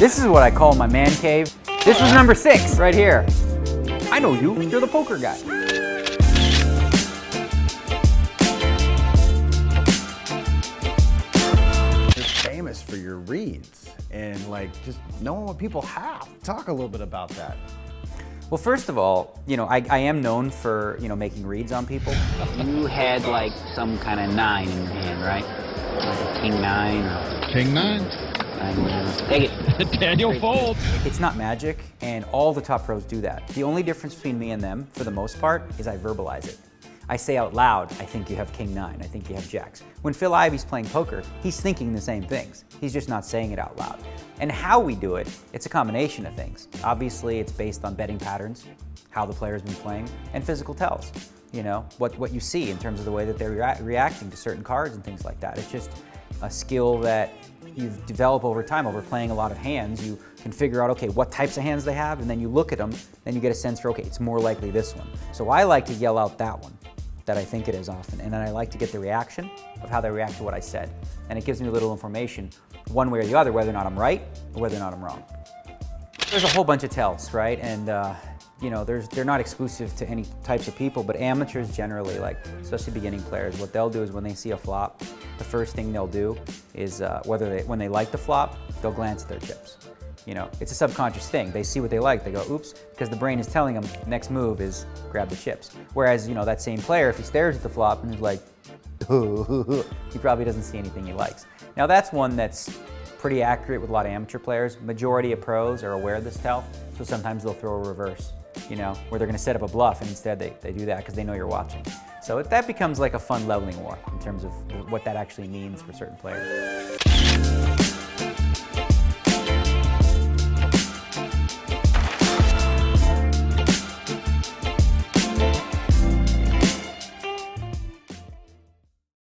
This is what I call my man cave. This was number 6 right here. I know you, you're the poker guy. You're famous for your reads and like just knowing what people have. Talk a little bit about that. Well, first of all, I am known for, making reads on people. You had like some kind of 9 in your hand, right? Like a king 9 or... King 9? Take it. Daniel folds. It's not magic, and all the top pros do that. The only difference between me and them, for the most part, is I verbalize it. I say out loud, I think you have king 9, I think you have jacks. When Phil Ivey's playing poker, he's thinking the same things. He's just not saying it out loud. And how we do it, it's a combination of things. Obviously, it's based on betting patterns, how the player's been playing, and physical tells. What you see in terms of the way that they're reacting to certain cards and things like that. It's just a skill that you've developed over time, over playing a lot of hands. You can figure out, okay, what types of hands they have, and then you look at them, then you get a sense for, okay, it's more likely this one. So I like to yell out that one, that I think it is often, and then I like to get the reaction of how they react to what I said. And it gives me a little information, one way or the other, whether or not I'm right or whether or not I'm wrong. There's a whole bunch of tells, right? And they're not exclusive to any types of people, but amateurs generally, like especially beginning players, what they'll do is when they see a flop, the first thing they'll do is when they like the flop, they'll glance at their chips. It's a subconscious thing. They see what they like, they go, oops, because the brain is telling them next move is grab the chips. Whereas, that same player, if he stares at the flop and is like, he probably doesn't see anything he likes. Now that's one that's pretty accurate with a lot of amateur players. Majority of pros are aware of this tell, so sometimes they'll throw a reverse, where they're gonna set up a bluff and instead they do that because they know you're watching. So that becomes like a fun leveling war in terms of what that actually means for certain players.